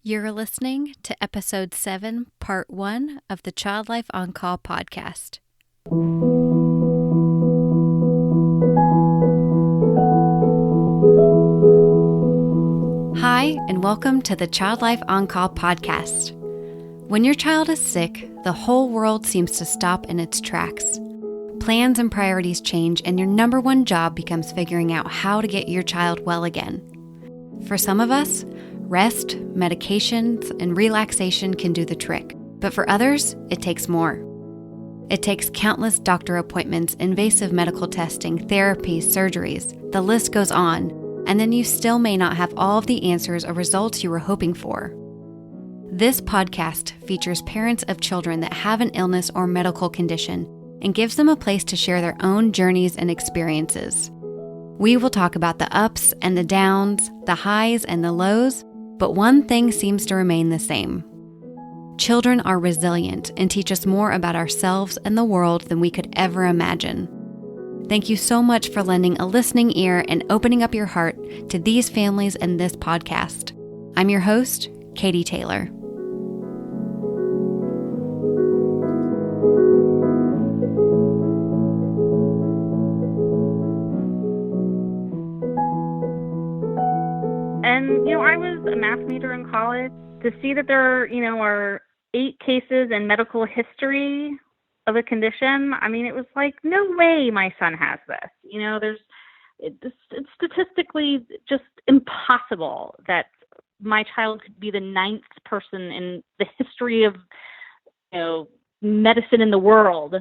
You're listening to Episode 7, Part 1 of the Child Life On Call podcast. Hi, and welcome to the Child Life On Call podcast. When your child is sick, the whole world seems to stop in its tracks. Plans and priorities change, and your number one job becomes figuring out how to get your child well again. For some of us, rest, medications, and relaxation can do the trick. But for others, it takes more. It takes countless doctor appointments, invasive medical testing, therapies, surgeries. The list goes on. And then you still may not have all of the answers or results you were hoping for. This podcast features parents of children that have an illness or medical condition and gives them a place to share their own journeys and experiences. We will talk about the ups and the downs, the highs and the lows, but one thing seems to remain the same. Children are resilient and teach us more about ourselves and the world than we could ever imagine. Thank you so much for lending a listening ear and opening up your heart to these families and this podcast. I'm your host, Katie Taylor. And, I was a math major in college. To see that there, are 8 cases in medical history of a condition, it was like, no way my son has this. It's statistically just impossible that my child could be the 9th person in the history of, medicine in the world,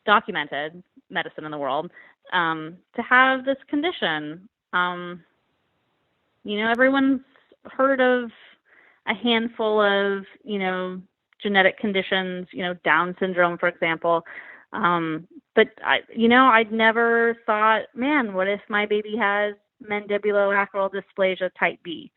documented medicine in the world, to have this condition. Everyone's heard of a handful of, genetic conditions, Down syndrome, for example. But I'd never thought, man, what if my baby has mandibuloacral dysplasia type B?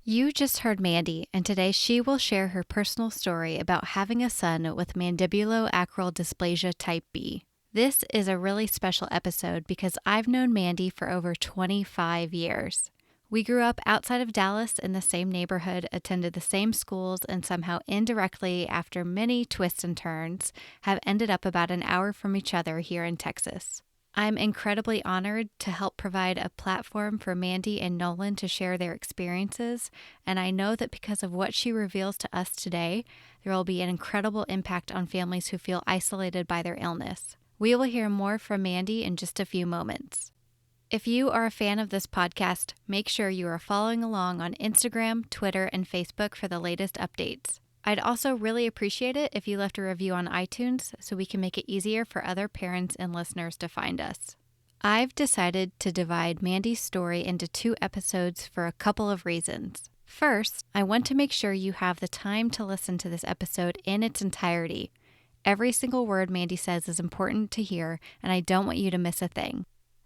You just heard Mandy, and today she will share her personal story about having a son with mandibuloacral dysplasia type B. This is a really special episode because I've known Mandy for over 25 years. We grew up outside of Dallas in the same neighborhood, attended the same schools, and somehow indirectly, after many twists and turns, have ended up about an hour from each other here in Texas. I'm incredibly honored to help provide a platform for Mandy and Nolan to share their experiences, and I know that because of what she reveals to us today, there will be an incredible impact on families who feel isolated by their illness. We will hear more from Mandy in just a few moments. If you are a fan of this podcast, make sure you are following along on Instagram, Twitter, and Facebook for the latest updates. I'd also really appreciate it if you left a review on iTunes so we can make it easier for other parents and listeners to find us. I've decided to divide Mandy's story into 2 episodes for a couple of reasons. First, I want to make sure you have the time to listen to this episode in its entirety. Every single word Mandy says is important to hear, and I don't want you to miss a thing.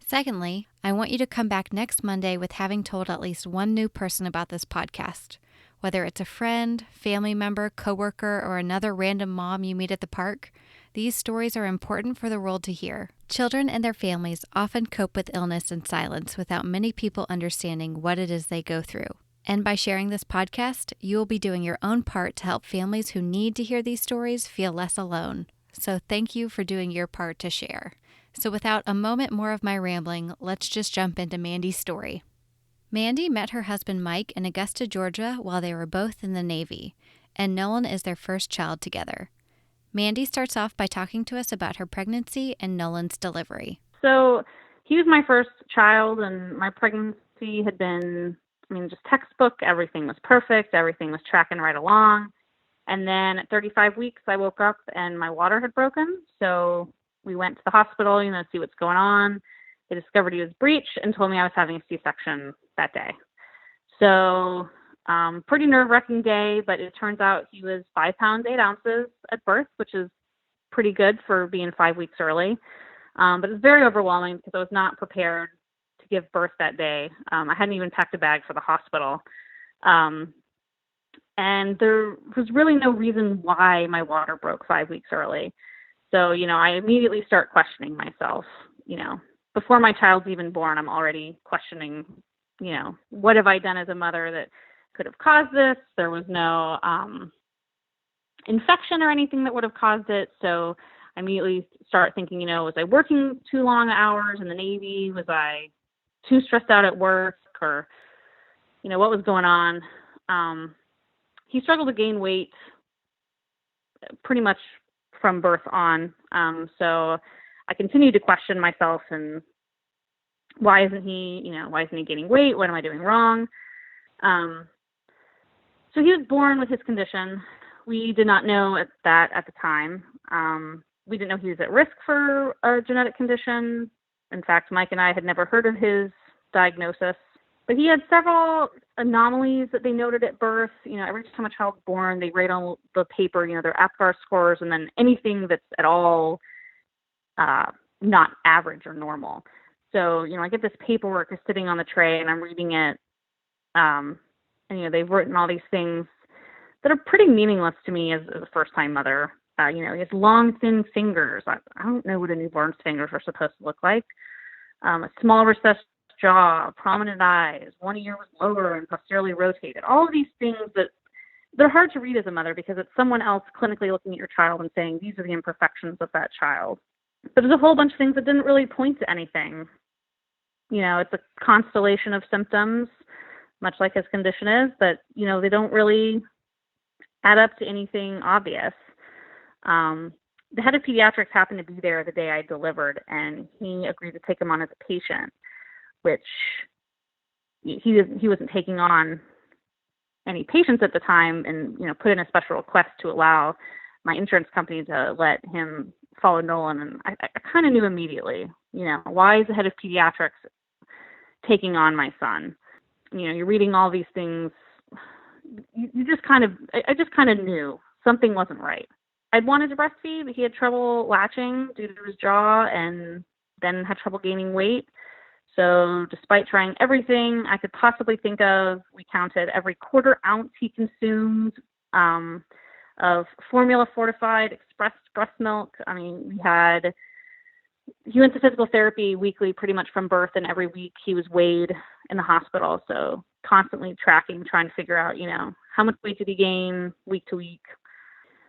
Secondly, I want you to come back next Monday with having told at least one new person about this podcast. Whether it's a friend, family member, coworker, or another random mom you meet at the park, these stories are important for the world to hear. Children and their families often cope with illness in silence without many people understanding what it is they go through. And by sharing this podcast, you will be doing your own part to help families who need to hear these stories feel less alone. So thank you for doing your part to share. So without a moment more of my rambling, let's just jump into Mandy's story. Mandy met her husband Mike in Augusta, Georgia, while they were both in the Navy, and Nolan is their first child together. Mandy starts off by talking to us about her pregnancy and Nolan's delivery. So he was my first child, and my pregnancy had been, just textbook. Everything was perfect. Everything was tracking right along. And then at 35 weeks, I woke up and my water had broken. So we went to the hospital, to see what's going on. They discovered he was breech and told me I was having a C-section that day. So pretty nerve-wracking day, but it turns out he was 5 pounds, 8 ounces at birth, which is pretty good for being 5 weeks early. But it was very overwhelming because I was not prepared to give birth that day. I hadn't even packed a bag for the hospital. And there was really no reason why my water broke 5 weeks early. So, I immediately start questioning myself. Before my child's even born, I'm already questioning, what have I done as a mother that could have caused this. There was no infection or anything that would have caused it. So I immediately start thinking, was I working too long hours in the Navy? Was I too stressed out at work? Or, what was going on? He struggled to gain weight pretty much from birth on. So I continued to question myself and why isn't he gaining weight? What am I doing wrong? So he was born with his condition. We did not know that at the time. We didn't know he was at risk for a genetic condition. In fact, Mike and I had never heard of his diagnosis. But he had several anomalies that they noted at birth. Every time a child's born, they write on the paper, their APGAR scores, and then anything that's at all not average or normal. So, I get this paperwork is sitting on the tray, and I'm reading it. And, they've written all these things that are pretty meaningless to me as a first-time mother. He has long, thin fingers. I don't know what a newborn's fingers are supposed to look like. A small recessed jaw, prominent eyes, one ear was lower and posteriorly rotated. All of these things that they're hard to read as a mother because it's someone else clinically looking at your child and saying, these are the imperfections of that child. But there's a whole bunch of things that didn't really point to anything. It's a constellation of symptoms, much like his condition is, but, they don't really add up to anything obvious. The head of pediatrics happened to be there the day I delivered, and he agreed to take him on as a patient, which he wasn't taking on any patients at the time, and put in a special request to allow my insurance company to let him follow Nolan. And I kind of knew immediately, why is the head of pediatrics taking on my son? You're reading all these things. I just kind of knew something wasn't right. I'd wanted to breastfeed, but he had trouble latching due to his jaw and then had trouble gaining weight. So despite trying everything I could possibly think of, we counted every quarter ounce he consumed of formula fortified expressed breast milk. He went to physical therapy weekly pretty much from birth, and every week he was weighed in the hospital. So constantly tracking, trying to figure out, how much weight did he gain week to week.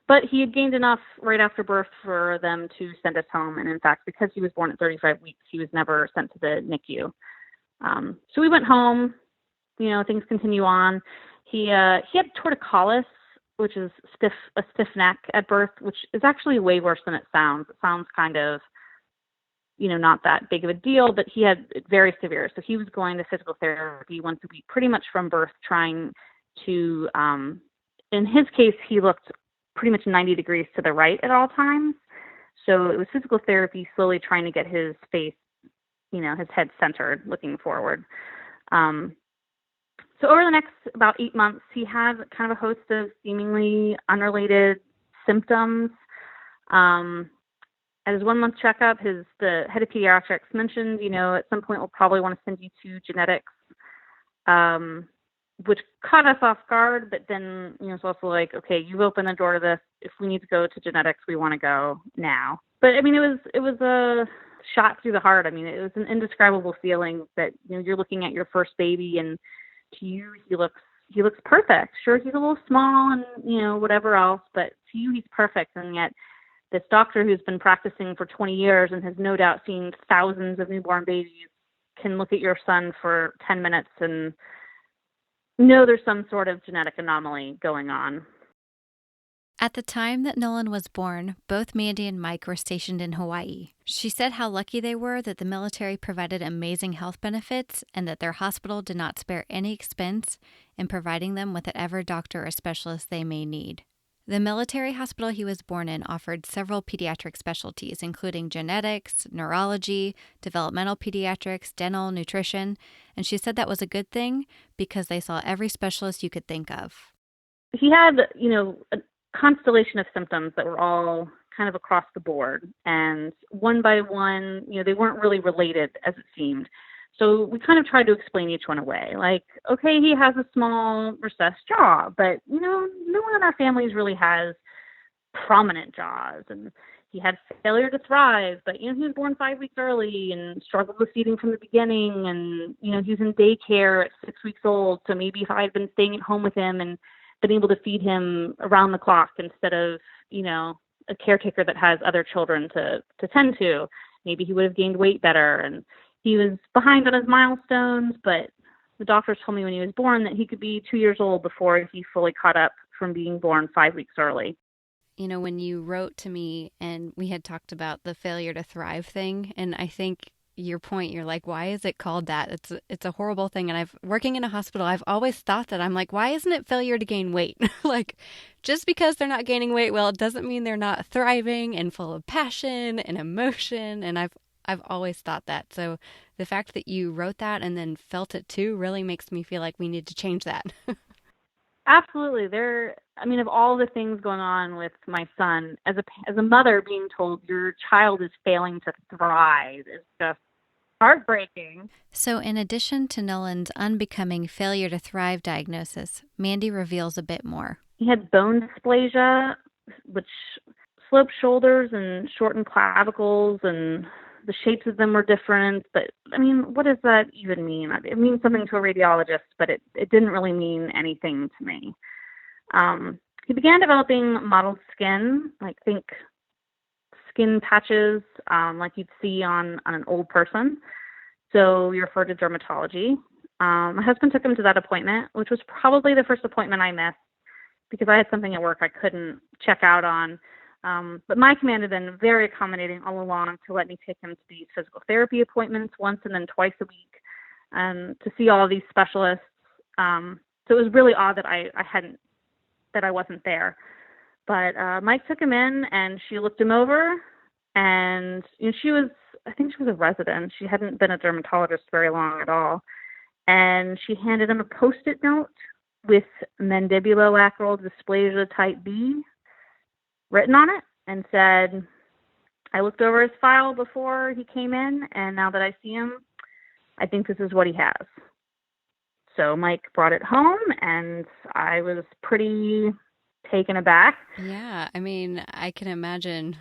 But he had gained enough right after birth for them to send us home. And in fact, because he was born at 35 weeks, he was never sent to the NICU. So we went home, things continue on. He had torticollis, which is a stiff neck at birth, which is actually way worse than it sounds. It sounds kind of, not that big of a deal, but he had it very severe. So he was going to physical therapy once a week, pretty much from birth, trying to, in his case, he looked pretty much 90 degrees to the right at all times. So it was physical therapy, slowly trying to get his face, his head centered, looking forward. So over the next about 8 months, he had kind of a host of seemingly unrelated symptoms. At his 1 month checkup, the head of pediatrics mentioned, at some point we'll probably want to send you to genetics, which caught us off guard. But then, it's also like, okay, you've opened the door to this. If we need to go to genetics, we want to go now. But it was a shot through the heart. It was an indescribable feeling that, you're looking at your first baby, and to you, he looks perfect. Sure, he's a little small and, whatever else, but to you, he's perfect. And yet this doctor who's been practicing for 20 years and has no doubt seen thousands of newborn babies can look at your son for 10 minutes and know there's some sort of genetic anomaly going on. At the time that Nolan was born, both Mandy and Mike were stationed in Hawaii. She said how lucky they were that the military provided amazing health benefits and that their hospital did not spare any expense in providing them with whatever doctor or specialist they may need. The military hospital he was born in offered several pediatric specialties, including genetics, neurology, developmental pediatrics, dental, nutrition, and she said that was a good thing because they saw every specialist you could think of. He had, a constellation of symptoms that were all kind of across the board, and one by one, they weren't really related as it seemed. So we kind of tried to explain each one away. Like, okay, he has a small recessed jaw, but, no one in our families really has prominent jaws. And he had failure to thrive, but, he was born 5 weeks early and struggled with feeding from the beginning. And, he was in daycare at 6 weeks old. So maybe if I had been staying at home with him and been able to feed him around the clock instead of, a caretaker that has other children to tend to, maybe he would have gained weight better. And he was behind on his milestones, but the doctors told me when he was born that he could be 2 years old before he fully caught up from being born 5 weeks early. When you wrote to me and we had talked about the failure to thrive thing, and I think your point, you're like, why is it called that? It's a horrible thing. And working in a hospital, I've always thought that. I'm like, why isn't it failure to gain weight? Like, just because they're not gaining weight, well, it doesn't mean they're not thriving and full of passion and emotion. And I've always thought that. So the fact that you wrote that and then felt it too really makes me feel like we need to change that. Absolutely. Of all the things going on with my son, as a mother, being told your child is failing to thrive is just heartbreaking. So in addition to Nolan's unbecoming failure to thrive diagnosis, Mandy reveals a bit more. He had bone dysplasia, which sloped shoulders and shortened clavicles, and the shapes of them were different. But, what does that even mean? It means something to a radiologist, but it didn't really mean anything to me. He began developing mottled skin, think skin patches like you'd see on an old person. So we referred to dermatology. My husband took him to that appointment, which was probably the first appointment I missed because I had something at work I couldn't check out on. But my command had been very accommodating all along to let me take him to these physical therapy appointments once and then twice a week to see all of these specialists. So it was really odd that I wasn't there. But Mike took him in and she looked him over, and I think she was a resident. She hadn't been a dermatologist very long at all. And she handed him a Post-it note with mandibuloacral dysplasia type B written on it and said, I looked over his file before he came in, and now that I see him, I think this is what he has. So Mike brought it home, and I was pretty taken aback. Yeah, I can imagine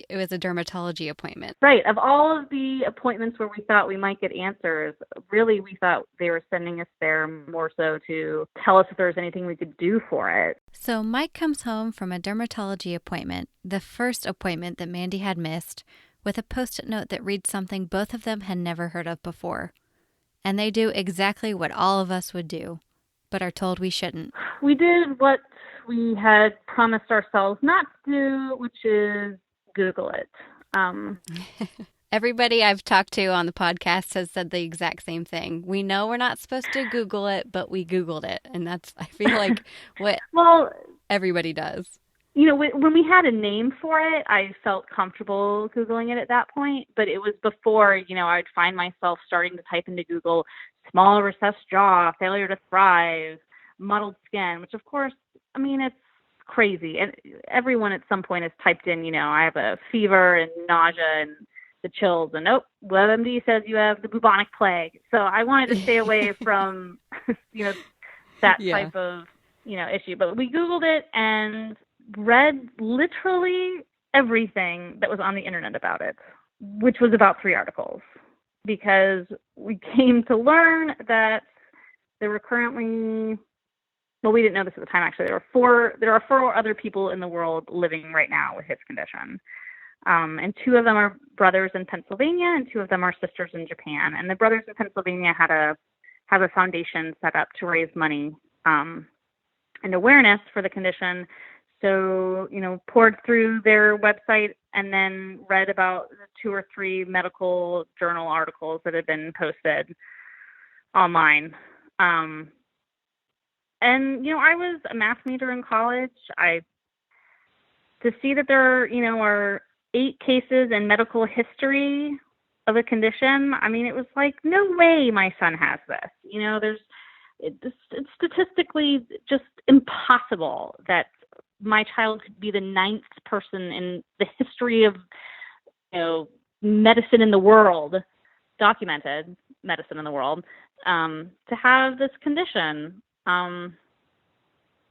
it was a dermatology appointment. Right. Of all of the appointments where we thought we might get answers, really we thought they were sending us there more so to tell us if there was anything we could do for it. So Mike comes home from a dermatology appointment, the first appointment that Mandy had missed, with a Post-it note that reads something both of them had never heard of before. And they do exactly what all of us would do, but are told we shouldn't. We did what we had promised ourselves not to do, which is Google it. Everybody I've talked to on the podcast has said the exact same thing. We know we're not supposed to Google it, but we Googled it. And that's, I feel like, what everybody does. When we had a name for it, I felt comfortable Googling it at that point. But it was before, I'd find myself starting to type into Google, small recessed jaw, failure to thrive, mottled skin, which of course, it's crazy. And everyone at some point has typed in, I have a fever and nausea and the chills, and WebMD says you have the bubonic plague. So I wanted to stay away from, that type of, issue. But we Googled it and read literally everything that was on the internet about it, which was about 3 articles, because we came to learn that there were currently, we didn't know this at the time, actually. There are 4 other people in the world living right now with his condition. And 2 of them are brothers in Pennsylvania, and 2 of them are sisters in Japan. And the brothers in Pennsylvania have a foundation set up to raise money and awareness for the condition. So, poured through their website and then read about 2 or 3 medical journal articles that had been posted online. And, I was a math major in college. To see that there, are 8 cases in medical history of a condition, it was like, no way my son has this. It's statistically just impossible that my child could be the 9th person in the history of, medicine in the world, documented medicine in the world, to have this condition.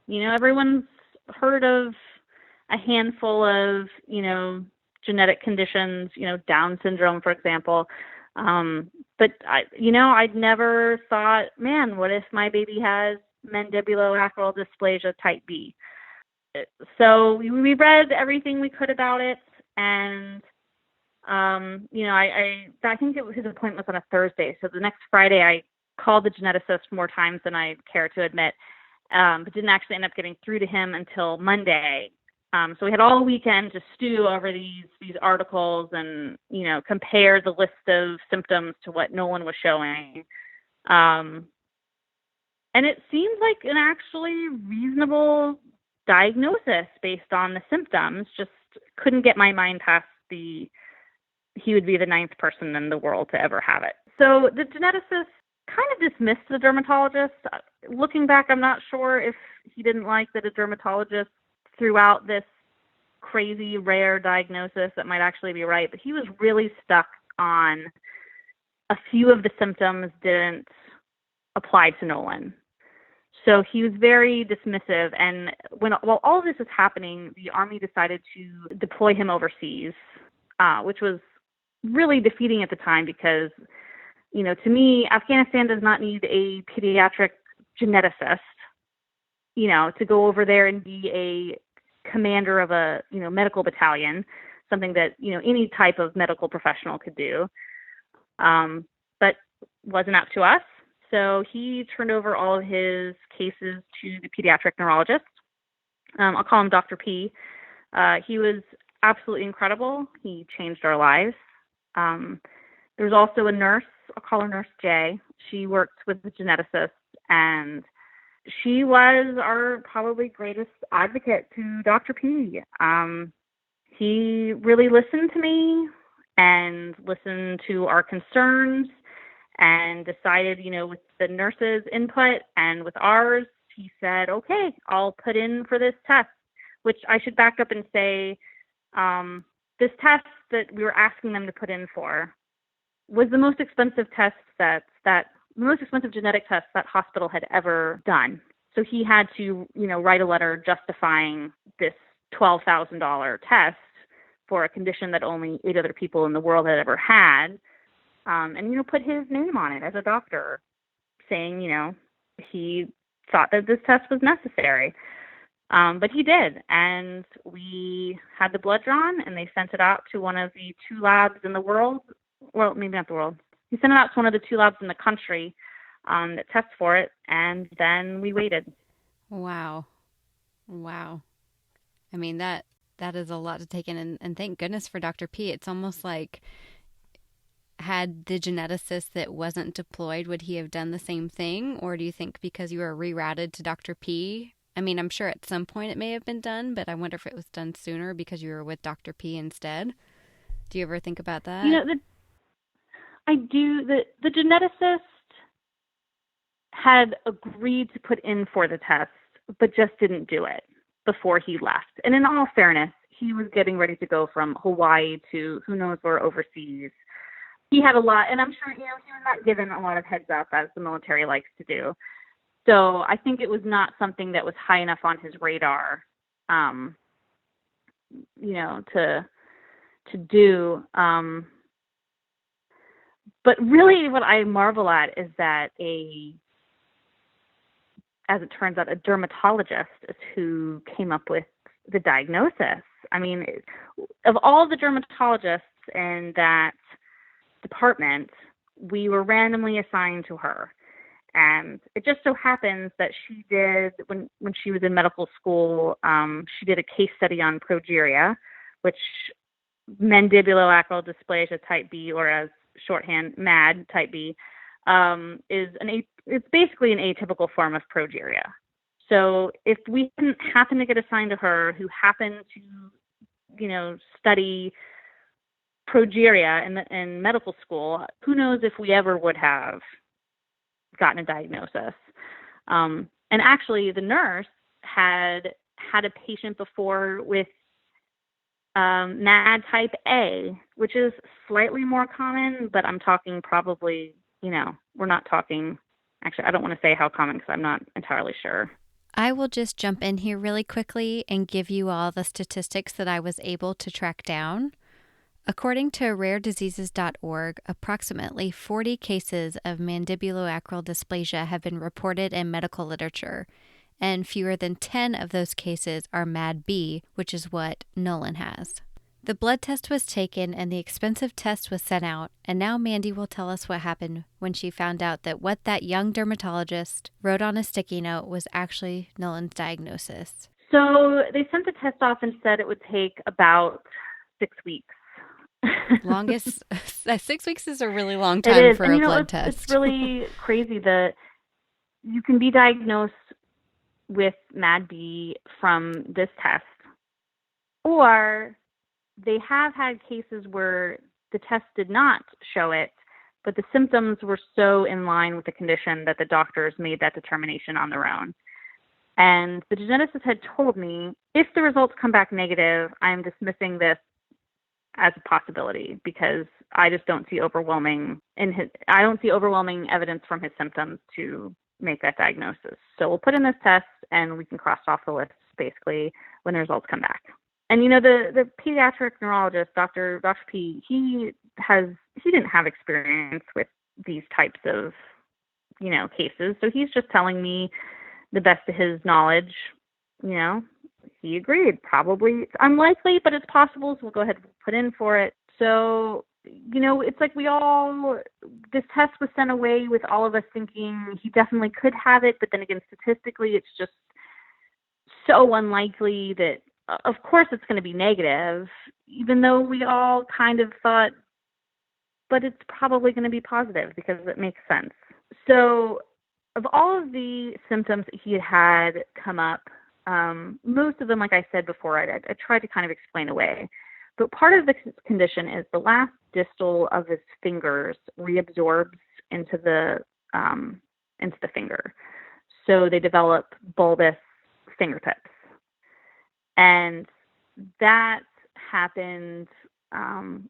Everyone's heard of a handful of, genetic conditions, Down syndrome, for example. But I'd never thought, man, what if my baby has mandibuloacral dysplasia type B? So we read everything we could about it, and I think his appointment was on a Thursday. So the next Friday, I called the geneticist more times than I care to admit, but didn't actually end up getting through to him until Monday. So we had all weekend to stew over these articles and, compare the list of symptoms to what Nolan was showing. And it seemed like an actually reasonable diagnosis based on the symptoms. Just couldn't get my mind past he would be the 9th person in the world to ever have it. So the geneticist kind of dismissed the dermatologist. Looking back, I'm not sure if he didn't like that a dermatologist threw out this crazy rare diagnosis that might actually be right, but he was really stuck on a few of the symptoms didn't apply to Nolan. So he was very dismissive, and while all of this was happening, the Army decided to deploy him overseas, which was really defeating at the time because, to me, Afghanistan does not need a pediatric geneticist, to go over there and be a commander of a, medical battalion, something that, any type of medical professional could do, but wasn't up to us. So he turned over all of his cases to the pediatric neurologist. I'll call him Dr. P. He was absolutely incredible. He changed our lives. There's also a nurse, I'll call her Nurse J. She works with the geneticist, and she was our probably greatest advocate to Dr. P. He really listened to me and listened to our concerns and decided, with the nurse's input and with ours, he said, okay, I'll put in for this test, which I should back up and say, this test that we were asking them to put in for was the most expensive test the most expensive genetic test that hospital had ever done. So he had to, write a letter justifying this $12,000 test for a condition that only 8 other people in the world had ever had. And, put his name on it as a doctor, saying, he thought that this test was necessary. But he did, and we had the blood drawn, and they sent it out to one of the 2 labs in the world. Well, maybe not the world. He sent it out to one of the 2 labs in the country that test for it, and then we waited. Wow. I mean, that is a lot to take in, and thank goodness for Dr. P. It's almost like, had the geneticist that wasn't deployed, would he have done the same thing? Or do you think because you were rerouted to Dr. P? I mean, I'm sure at some point it may have been done, but I wonder if it was done sooner because you were with Dr. P instead. Do you ever think about that? I do. The geneticist had agreed to put in for the test, but just didn't do it before he left. And in all fairness, he was getting ready to go from Hawaii to who knows where overseas. He had a lot, and I'm sure, he was not given a lot of heads up, as the military likes to do. So I think it was not something that was high enough on his radar, to do. But really what I marvel at is that as it turns out, a dermatologist is who came up with the diagnosis. I mean, of all the dermatologists in that department, we were randomly assigned to her. And it just so happens that she did, when she was in medical school, she did a case study on progeria, which mandibuloacral dysplasia type B, or as shorthand, MAD type B, it's basically an atypical form of progeria. So if we didn't happen to get assigned to her, who happened to, study progeria in medical school, who knows if we ever would have gotten a diagnosis. And actually, the nurse had a patient before with MAD type A, which is slightly more common, but I'm talking probably, we're not talking, actually, I don't want to say how common because I'm not entirely sure. I will just jump in here really quickly and give you all the statistics that I was able to track down. According to rarediseases.org, approximately 40 cases of mandibuloacral dysplasia have been reported in medical literature, and fewer than 10 of those cases are MAD-B, which is what Nolan has. The blood test was taken and the expensive test was sent out, and now Mandy will tell us what happened when she found out that what that young dermatologist wrote on a sticky note was actually Nolan's diagnosis. So they sent the test off and said it would take about 6 weeks. Longest 6 weeks is a really long time for a blood test. It's really crazy that you can be diagnosed with MAD-B from this test, or they have had cases where the test did not show it, but the symptoms were so in line with the condition that the doctors made that determination on their own. And the geneticist had told me, if the results come back negative, I'm dismissing this as a possibility because I just don't see overwhelming evidence from his symptoms to make that diagnosis. So we'll put in this test and we can cross off the list basically when the results come back. And the pediatric neurologist, Dr. P, he didn't have experience with these types of, cases. So he's just telling me the best of his knowledge. He agreed. Probably it's unlikely, but it's possible. So we'll go ahead and put in for it. So, it's like this test was sent away with all of us thinking he definitely could have it. But then again, statistically, it's just so unlikely that, of course, it's going to be negative, even though we all kind of thought, but it's probably going to be positive because it makes sense. So of all of the symptoms that he had come up, most of them, like I said before, I tried to kind of explain away. But part of the condition is the last distal of his fingers reabsorbs into the finger. So they develop bulbous fingertips. And that happened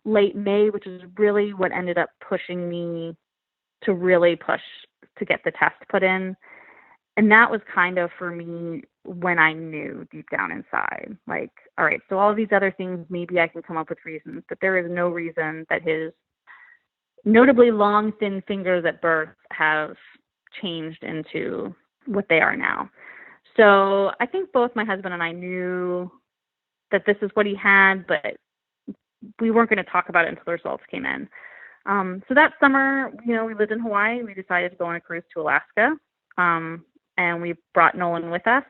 late May, which is really what ended up pushing me to really push to get the test put in. And that was kind of for me when I knew deep down inside, like, all right, so all of these other things, maybe I can come up with reasons, but there is no reason that his notably long, thin fingers at birth have changed into what they are now. So I think both my husband and I knew that this is what he had, but we weren't going to talk about it until the results came in. So that summer, we lived in Hawaii. We decided to go on a cruise to Alaska. And we brought Nolan with us.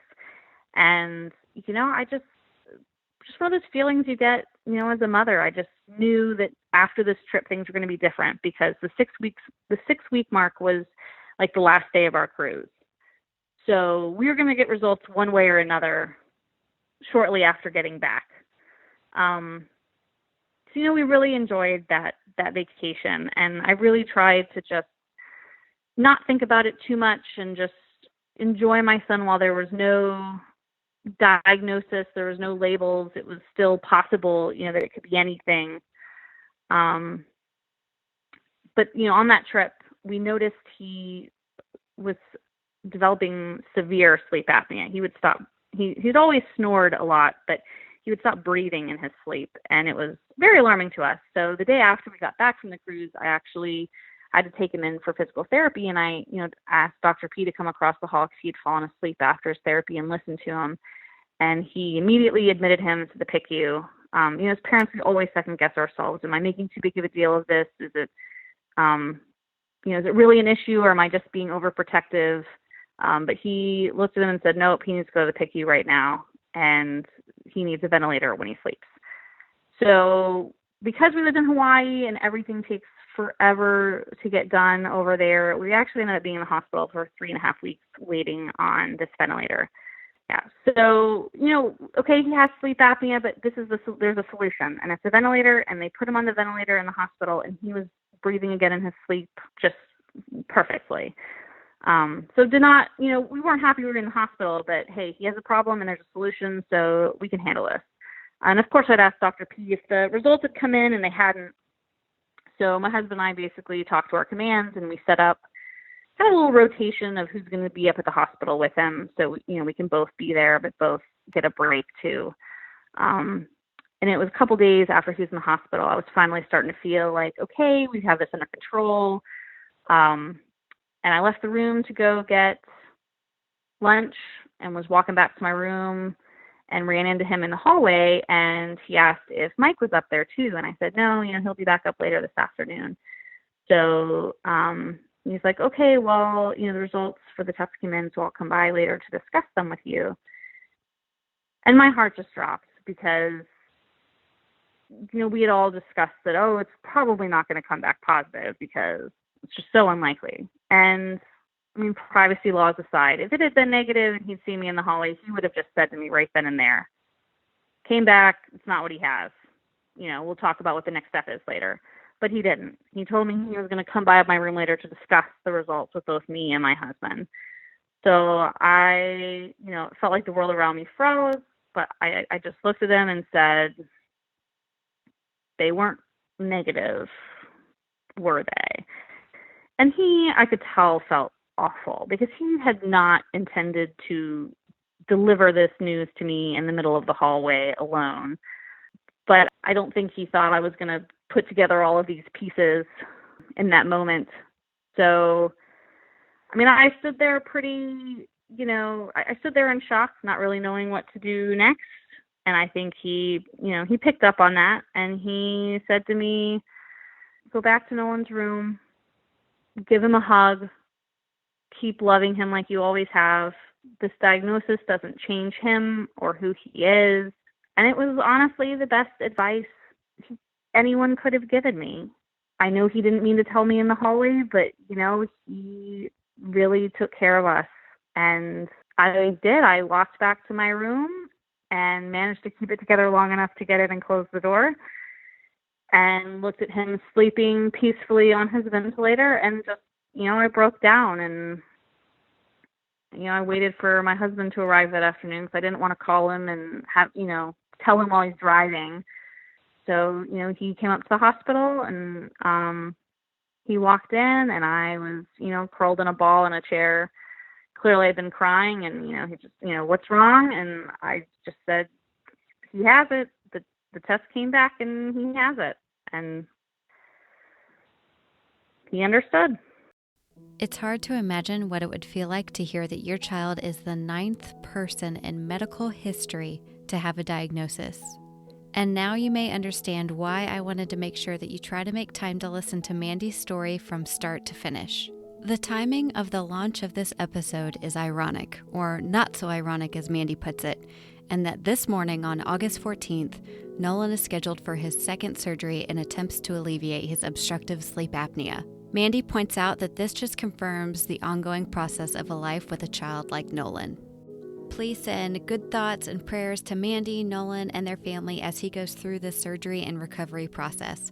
And, I just one of those feelings you get, as a mother. I just knew that after this trip, things were going to be different because the 6-week mark was like the last day of our cruise. So we were going to get results one way or another shortly after getting back. So, we really enjoyed that vacation. And I really tried to just not think about it too much and just enjoy my son while there was no diagnosis, there was no labels. It was still possible, that it could be anything. But, on that trip, we noticed he was developing severe sleep apnea. He would stop. He'd always snored a lot, but he would stop breathing in his sleep, and it was very alarming to us. So the day after we got back from the cruise, I actually had to take him in for physical therapy, and I, asked Dr. P to come across the hall because he'd fallen asleep after his therapy and listened to him, and he immediately admitted him to the PICU. As parents, we always second guess ourselves. Am I making too big of a deal of this? Is it, is it really an issue, or am I just being overprotective? But he looked at him and said, nope, he needs to go to the PICU right now, and he needs a ventilator when he sleeps. So because we lived in Hawaii and everything takes forever to get done over there, we actually ended up being in the hospital for 3.5 weeks waiting on this ventilator. Yeah. So, okay, he has sleep apnea, but there's a solution, and it's a ventilator, and they put him on the ventilator in the hospital, and he was breathing again in his sleep just perfectly. So did not, we weren't happy we were in the hospital, but hey, he has a problem and there's a solution, so we can handle this. And of course, I'd asked Dr. P if the results had come in, and they hadn't. So my husband and I basically talked to our commands, and we set up kind of a little rotation of who's going to be up at the hospital with him. So, we can both be there, but both get a break too. And it was a couple days after he was in the hospital, I was finally starting to feel like, okay, we have this under control. And I left the room to go get lunch and was walking back to my room and ran into him in the hallway, and he asked if Mike was up there too. And I said, no, he'll be back up later this afternoon. So he's like, okay, well, the results for the test came in, so I'll come by later to discuss them with you. And my heart just dropped because, we had all discussed that, it's probably not going to come back positive because it's just so unlikely. And privacy laws aside, if it had been negative and he'd seen me in the hallway, he would have just said to me right then and there, came back, it's not what he has. We'll talk about what the next step is later. But he didn't. He told me he was going to come by my room later to discuss the results with both me and my husband. So I, it felt like the world around me froze, but I just looked at him and said, they weren't negative, were they? And he, I could tell, felt awful because he had not intended to deliver this news to me in the middle of the hallway alone. But I don't think he thought I was going to put together all of these pieces in that moment. So, I stood there pretty, I stood there in shock, not really knowing what to do next. And I think he picked up on that, and he said to me, go back to Nolan's room, give him a hug, keep loving him like you always have. This diagnosis doesn't change him or who he is. And it was honestly the best advice anyone could have given me. I know he didn't mean to tell me in the hallway, but, he really took care of us. And I did. I walked back to my room and managed to keep it together long enough to get it and close the door, and looked at him sleeping peacefully on his ventilator, and just, I broke down. And, I waited for my husband to arrive that afternoon because I didn't want to call him and have, tell him while he's driving. So, he came up to the hospital, and he walked in, and I was, curled in a ball in a chair. Clearly I'd been crying, and, he just, what's wrong? And I just said, he has it. The test came back, and he has it. And he understood. It's hard to imagine what it would feel like to hear that your child is the 9th person in medical history to have a diagnosis. And now you may understand why I wanted to make sure that you try to make time to listen to Mandy's story from start to finish. The timing of the launch of this episode is ironic, or not so ironic as Mandy puts it, and that this morning on August 14th, Nolan is scheduled for his second surgery in attempts to alleviate his obstructive sleep apnea. Mandy points out that this just confirms the ongoing process of a life with a child like Nolan. Please send good thoughts and prayers to Mandy, Nolan, and their family as he goes through the surgery and recovery process.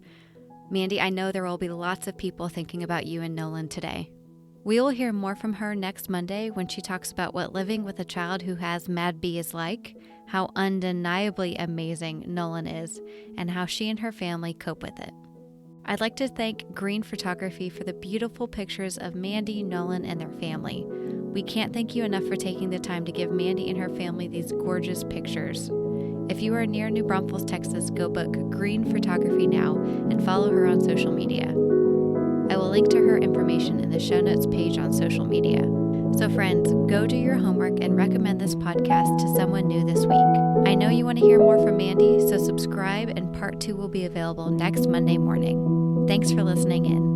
Mandy, I know there will be lots of people thinking about you and Nolan today. We will hear more from her next Monday when she talks about what living with a child who has MAD-B is like, how undeniably amazing Nolan is, and how she and her family cope with it. I'd like to thank Green Photography for the beautiful pictures of Mandy, Nolan, and their family. We can't thank you enough for taking the time to give Mandy and her family these gorgeous pictures. If you are near New Braunfels, Texas, go book Green Photography now and follow her on social media. I will link to her information in the show notes page on social media. So friends, go do your homework and recommend this podcast to someone new this week. I know you want to hear more from Mandy, so subscribe and part 2 will be available next Monday morning. Thanks for listening in.